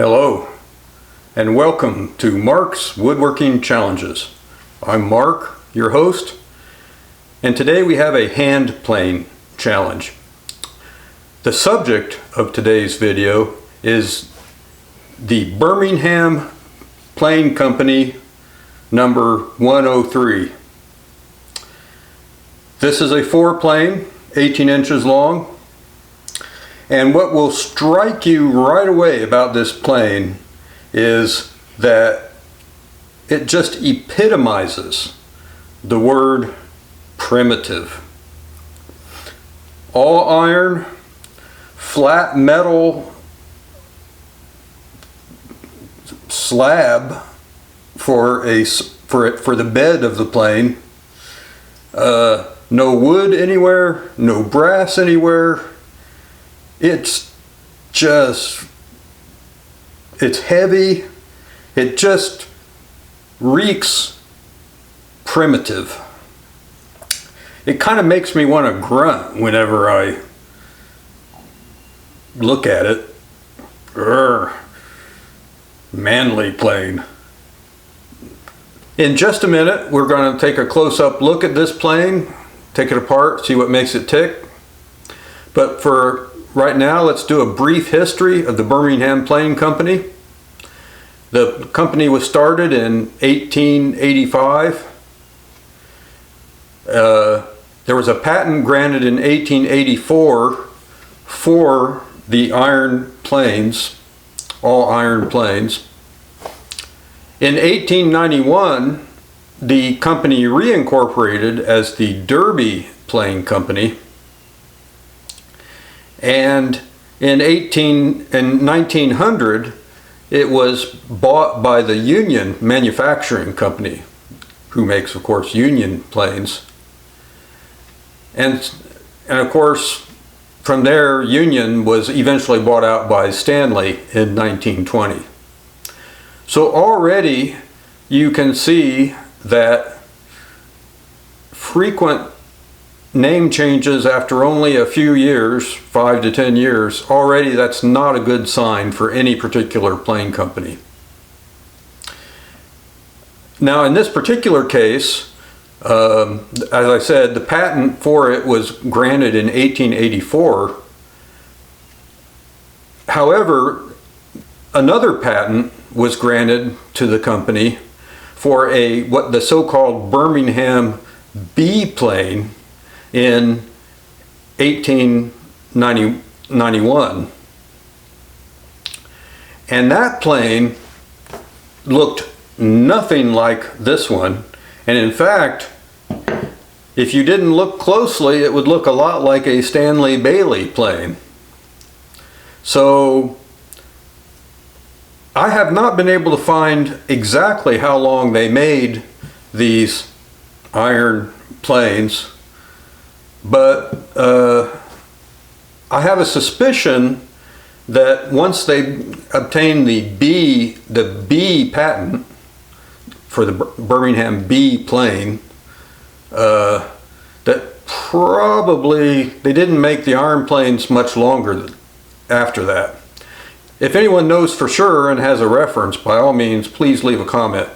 Hello, and welcome to Mark's Woodworking Challenges. I'm Mark, your host, and today we have a hand plane challenge. The subject of today's video is the Birmingham Plane Company number 103. This is a foreplane, 18 inches long. And what will strike you right away about this plane is that it just epitomizes the word primitive. All iron, flat metal slab for the bed of the plane. No wood anywhere, no brass anywhere. It's heavy. It just reeks primitive. It kind of makes me want to grunt whenever I look at it. Urgh. Manly plane. In just a minute, we're going to take a close-up look at this plane, take it apart, see what makes it tick. But for right now, let's do a brief history of the Birmingham Plane Company. The company was started in 1885. There was a patent granted in 1884 for the iron planes, all iron planes. In 1891, the company reincorporated as the Derby Plane Company. And in 1900, it was bought by the Union Manufacturing Company, who makes, of course, Union planes. And of course, from there, Union was eventually bought out by Stanley in 1920. So already you can see that frequent name changes after only a few years, 5 to 10 years, already that's not a good sign for any particular plane company. Now in this particular case, as I said, the patent for it was granted in 1884. However, another patent was granted to the company for what the so-called Birmingham B plane in 1891. And that plane looked nothing like this one. And in fact, if you didn't look closely, it would look a lot like a Stanley Bailey plane. So I have not been able to find exactly how long they made these iron planes, but I have a suspicion that once they obtained the B patent for the Birmingham B plane, that probably they didn't make the iron planes much longer after that. If anyone knows for sure and has a reference, by all means, please leave a comment.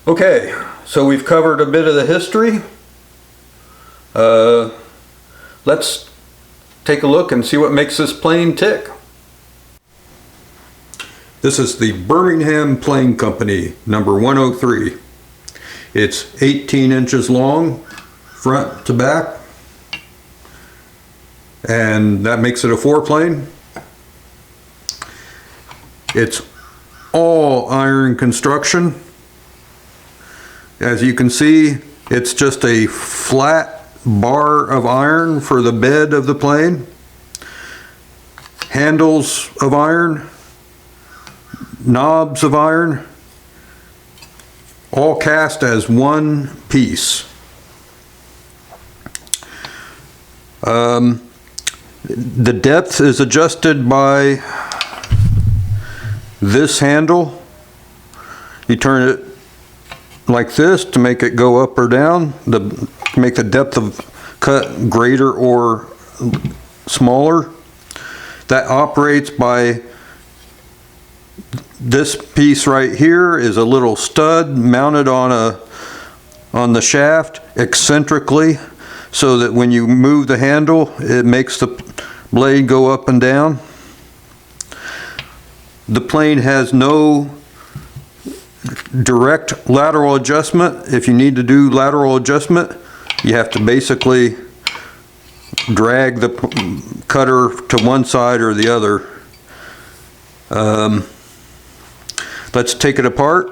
Okay, so we've covered a bit of the history. Let's take a look and see what makes this plane tick. This is the Birmingham Plane Company number 103. It's 18 inches long, front to back. And that makes it a foreplane. It's all iron construction. As you can see, it's just a flat bar of iron for the bed of the plane. Handles of iron, knobs of iron, all cast as one piece. The depth is adjusted by this handle. You turn it like this to make it go up or down, to make the depth of cut greater or smaller. that operates by this piece right here is a little stud mounted on the shaft eccentrically, so that when you move the handle, it makes the blade go up and down. The plane has no direct lateral adjustment. If you need to do lateral adjustment, you have to basically drag the cutter to one side or the other. Let's take it apart.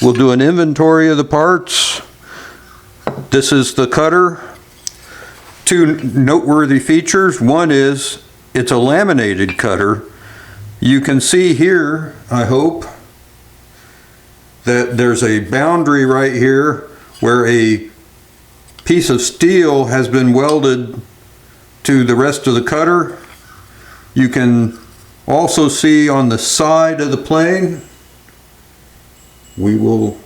We'll do an inventory of the parts. This is the cutter. Two noteworthy features. One is it's a laminated cutter. You can see here, I hope, that there's a boundary right here where a piece of steel has been welded to the rest of the cutter. You can also see on the side of the plane, we will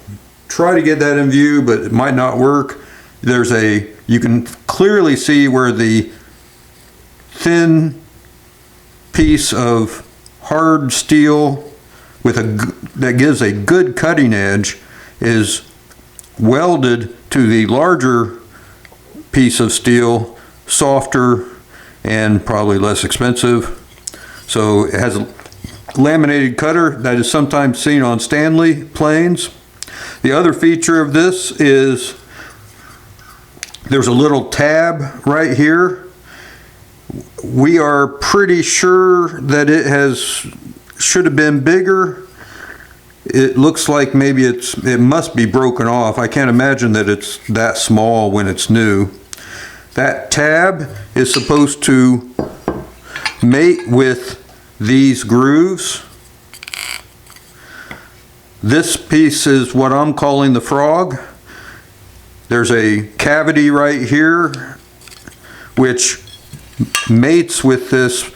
try to get that in view, but it might not work. You can clearly see where the thin piece of hard steel that gives a good cutting edge is welded to the larger piece of steel, softer and probably less expensive. So it has a laminated cutter that is sometimes seen on Stanley planes. The other feature of this is there's a little tab right here. We are pretty sure that it should have been bigger. It looks like maybe it must be broken off. I can't imagine that it's that small when it's new. That tab is supposed to mate with these grooves. This piece is what I'm calling the frog. There's a cavity right here which mates with this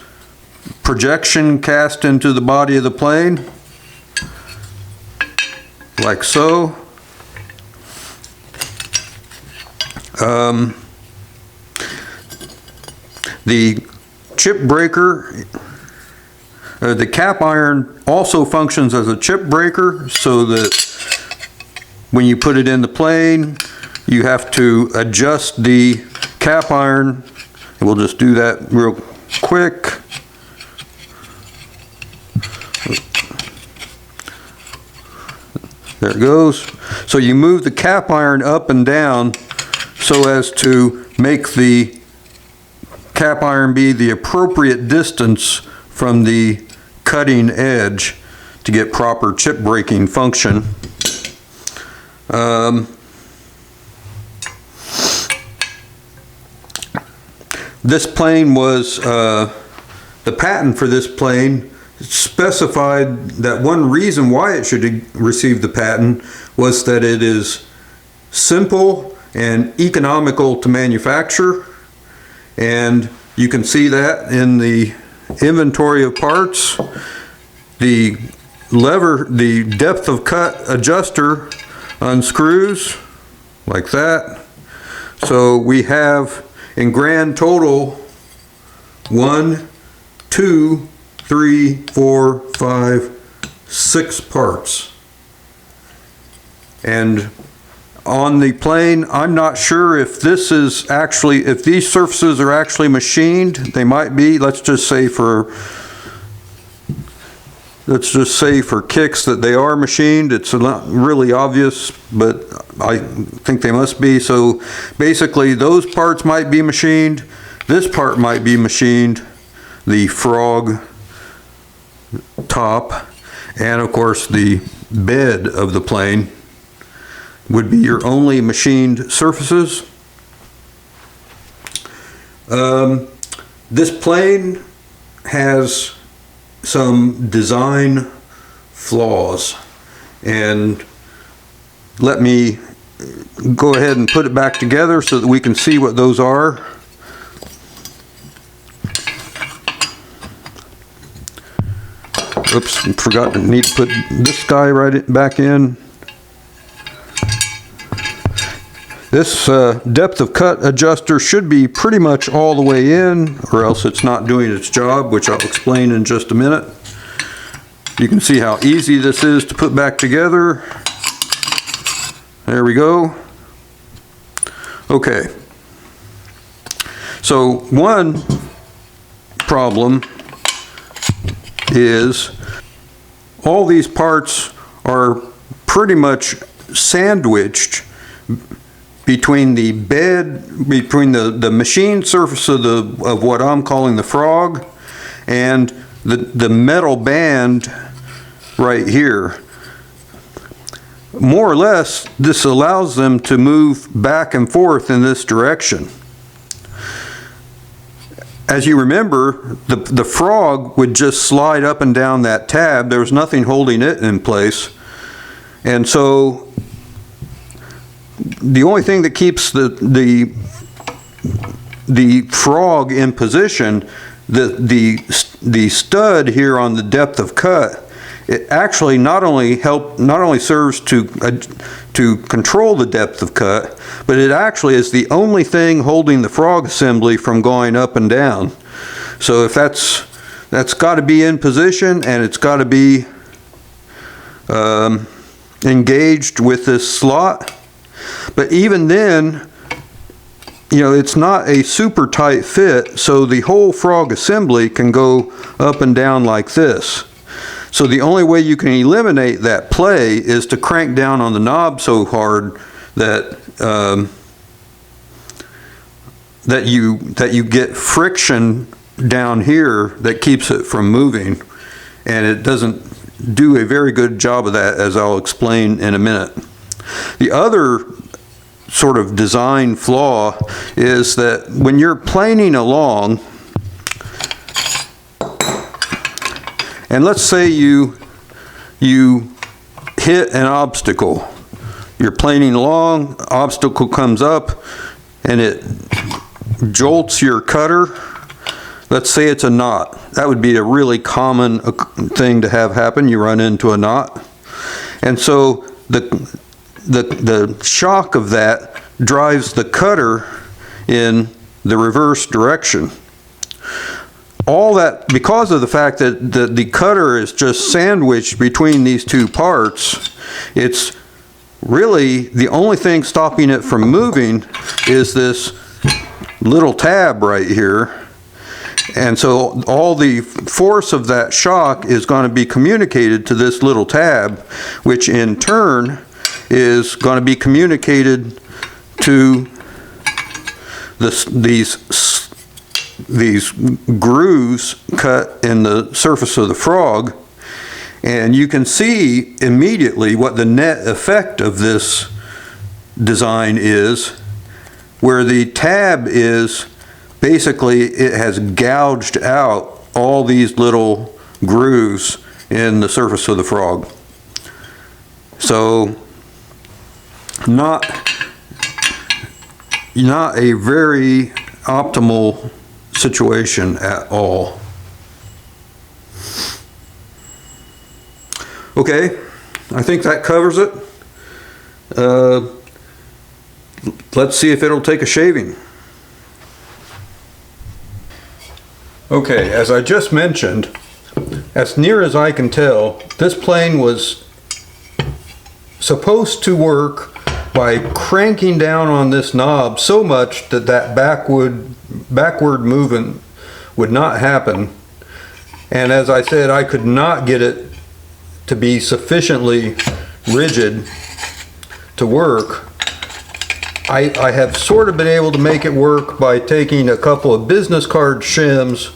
projection cast into the body of the plane, like so. The chip breaker, the cap iron also functions as a chip breaker, so that when you put it in the plane, you have to adjust the cap iron. We'll just do that real quick. There it goes. So you move the cap iron up and down so as to make the cap iron be the appropriate distance from the cutting edge to get proper chip breaking function. This plane was, the patent for this plane specified that one reason why it should receive the patent was that it is simple and economical to manufacture. And you can see that in the inventory of parts. The lever, the depth of cut adjuster unscrews like that. So we have in grand total 1, 2, 3, 4, 5, 6 parts. And on the plane, I'm not sure if this is actually, if these surfaces are actually machined. They might be. Let's just say for kicks that they are machined. It's not really obvious, but I think they must be. So basically those parts might be machined. This part might be machined. The frog top, and of course the bed of the plane would be your only machined surfaces. This plane has some design flaws, and let me go ahead and put it back together so that we can see what those are. Oops, forgot to need to put this guy back in. This depth of cut adjuster should be pretty much all the way in, or else it's not doing its job, which I'll explain in just a minute. You can see how easy this is to put back together. There we go. Okay. So one problem is all these parts are pretty much sandwiched between the bed, between the machine surface of what I'm calling the frog and the metal band right here. More or less, this allows them to move back and forth in this direction. As you remember, the frog would just slide up and down that tab. There was nothing holding it in place. And so the only thing that keeps the frog in position, the stud here on the depth of cut, it actually not only serves to control the depth of cut, but it actually is the only thing holding the frog assembly from going up and down. So if that's got to be in position, and it's got to be engaged with this slot. But even then, you know, it's not a super tight fit, so the whole frog assembly can go up and down like this. So the only way you can eliminate that play is to crank down on the knob so hard that that you get friction down here that keeps it from moving, and it doesn't do a very good job of that, as I'll explain in a minute. The other sort of design flaw is that when you're planing along, and let's say you hit an obstacle. You're planing along, obstacle comes up, and it jolts your cutter. Let's say it's a knot. That would be a really common thing to have happen. You run into a knot. And so the shock of that drives the cutter in the reverse direction. All that because of the fact that the cutter is just sandwiched between these two parts. It's really the only thing stopping it from moving is this little tab right here. And so all the force of that shock is going to be communicated to this little tab, which in turn is going to be communicated to these grooves cut in the surface of the frog. And you can see immediately what the net effect of this design is, where the tab is basically, it has gouged out all these little grooves in the surface of the frog. So not a very optimal situation at all. Okay, I think that covers it. Let's see if it'll take a shaving. Okay, as I just mentioned, as near as I can tell, this plane was supposed to work by cranking down on this knob so much that backward movement would not happen. And as I said, I could not get it to be sufficiently rigid to work. I have sort of been able to make it work by taking a couple of business card shims,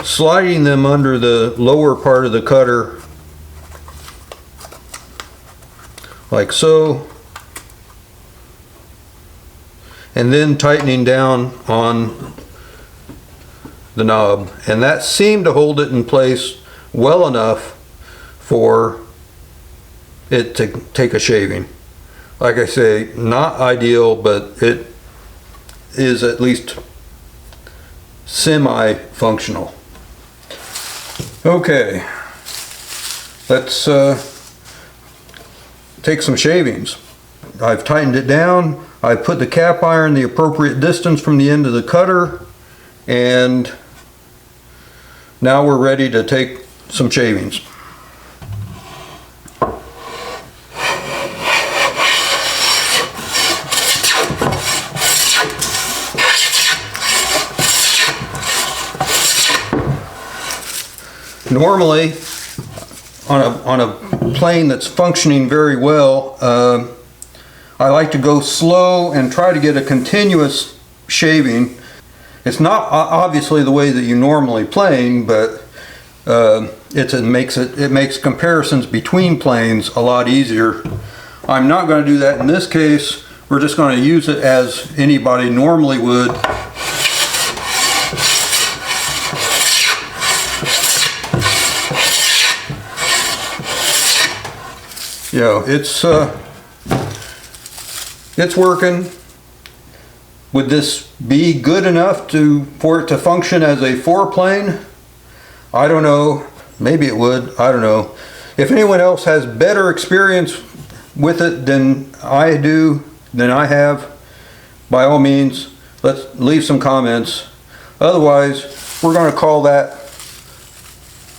sliding them under the lower part of the cutter like so, and then tightening down on the knob, and that seemed to hold it in place well enough for it to take a shaving. Like I say, not ideal, but it is at least semi-functional. Okay, let's take some shavings. I've tightened it down. I've put the cap iron the appropriate distance from the end of the cutter, and now we're ready to take some shavings. Normally, on a plane that's functioning very well, I like to go slow and try to get a continuous shaving. It's not obviously the way that you normally plane, but it makes comparisons between planes a lot easier. I'm not going to do that in this case. We're just going to use it as anybody normally would. You know, it's working. Would this be good enough for it to function as a foreplane? I don't know. Maybe it would. I don't know. If anyone else has better experience with it than I have, by all means, let's leave some comments. Otherwise, we're going to call that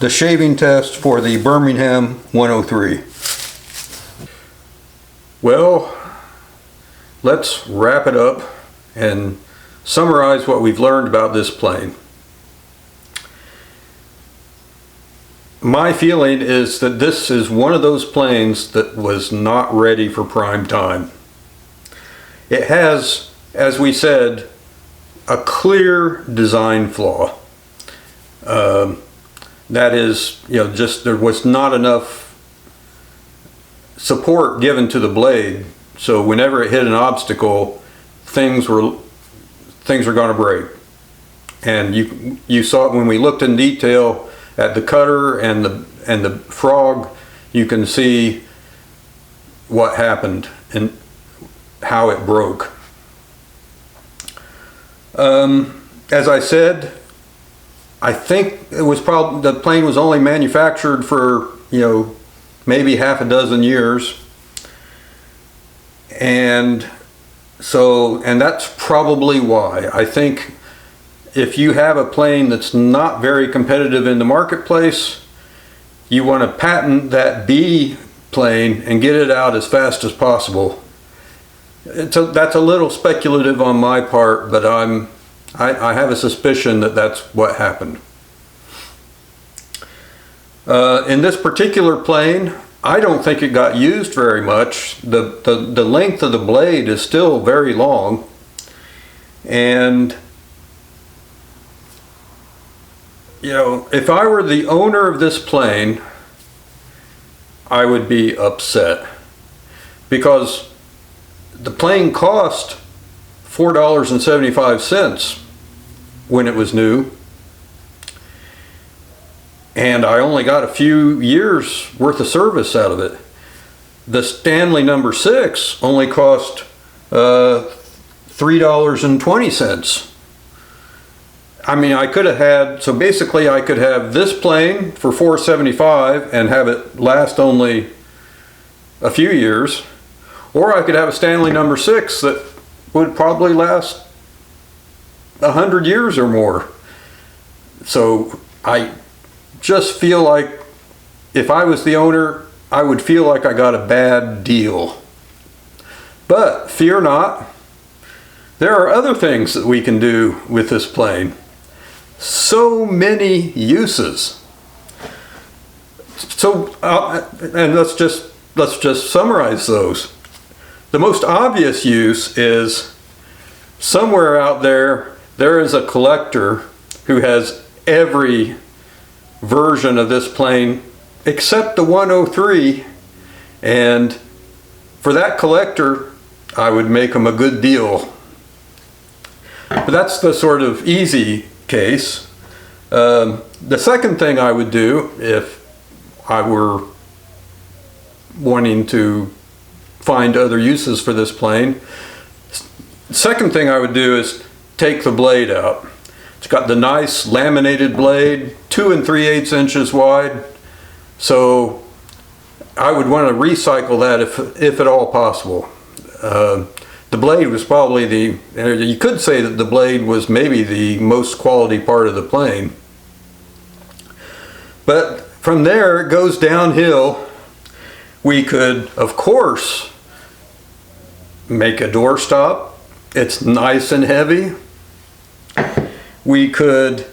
the shaving test for the Birmingham 103. Well, let's wrap it up and summarize what we've learned about this plane. My feeling is that this is one of those planes that was not ready for prime time. It has, as we said, a clear design flaw. That is, just there was not enough support given to the blade, so whenever it hit an obstacle, things were going to break. And you saw it when we looked in detail at the cutter and the frog. You can see what happened and how it broke. As I said, I think it was probably the plane was only manufactured for maybe half a dozen years, and that's probably why. I think if you have a plane that's not very competitive in the marketplace, you want to patent that B plane and get it out as fast as possible. That's a little speculative on my part, but I have a suspicion that that's what happened. In this particular plane, I don't think it got used very much. The length of the blade is still very long, and if I were the owner of this plane, I would be upset, because the plane cost $4.75 when it was new, and I only got a few years worth of service out of it. The Stanley number 6 only cost $3.20. I mean, I could have had, so basically I could have this plane for $4.75 and have it last only a few years, or I could have a Stanley number 6 that would probably last 100 years or more. So I just feel like if I was the owner, I would feel like I got a bad deal. But fear not, there are other things that we can do with this plane. So many uses. So and let's just summarize those. The most obvious use is somewhere out there is a collector who has every version of this plane except the 103, and for that collector I would make him a good deal. But that's the sort of easy case. The second thing I would do if I were wanting to find other uses for this plane, second thing I would do is take the blade out. It's got the nice laminated blade, 2 3/8 inches wide, so I would want to recycle that if at all possible. the blade was probably you could say that the blade was maybe the most quality part of the plane. But from there it goes downhill. We could, of course, make a doorstop. It's nice and heavy. We could,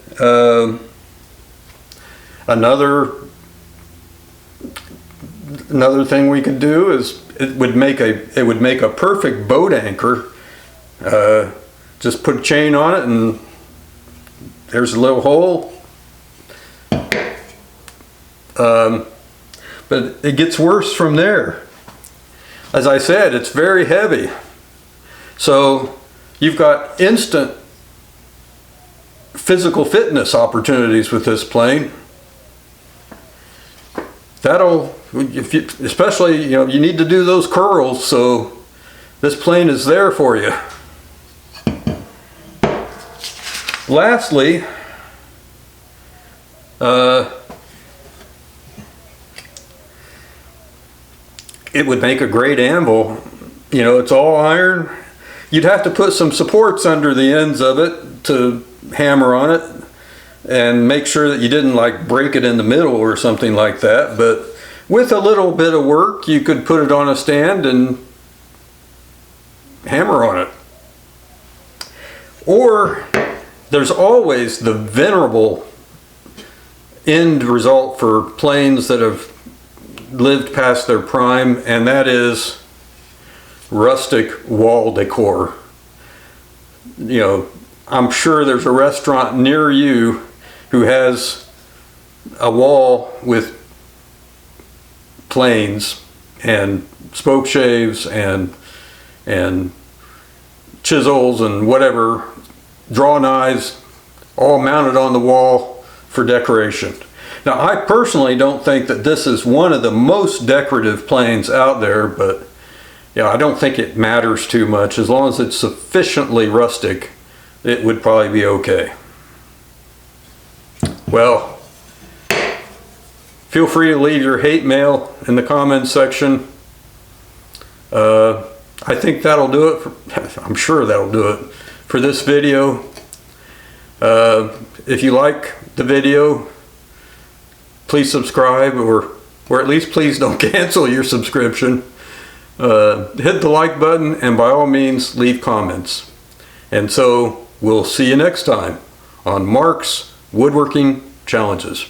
another thing we could do is it would make a perfect boat anchor. Just put a chain on it and there's a little hole. But it gets worse from there. As I said, it's very heavy. So you've got instant physical fitness opportunities with this plane. Especially, you need to do those curls, so this plane is there for you. Lastly, it would make a great anvil. It's all iron. You'd have to put some supports under the ends of it to hammer on it and make sure that you didn't like break it in the middle or something like that. But with a little bit of work, you could put it on a stand and hammer on it. Or there's always the venerable end result for planes that have lived past their prime, and that is rustic wall decor. I'm sure there's a restaurant near you who has a wall with planes and spoke shaves and chisels and whatever, draw knives, all mounted on the wall for decoration. Now, I personally don't think that this is one of the most decorative planes out there, but I don't think it matters too much. As long as it's sufficiently rustic, it would probably be okay. Well, feel free to leave your hate mail in the comments section. I think that'll do it. I'm sure that'll do it for this video. If you like the video, please subscribe, or at least please don't cancel your subscription. Hit the like button, and by all means leave comments. And so we'll see you next time on Mark's Woodworking Challenges.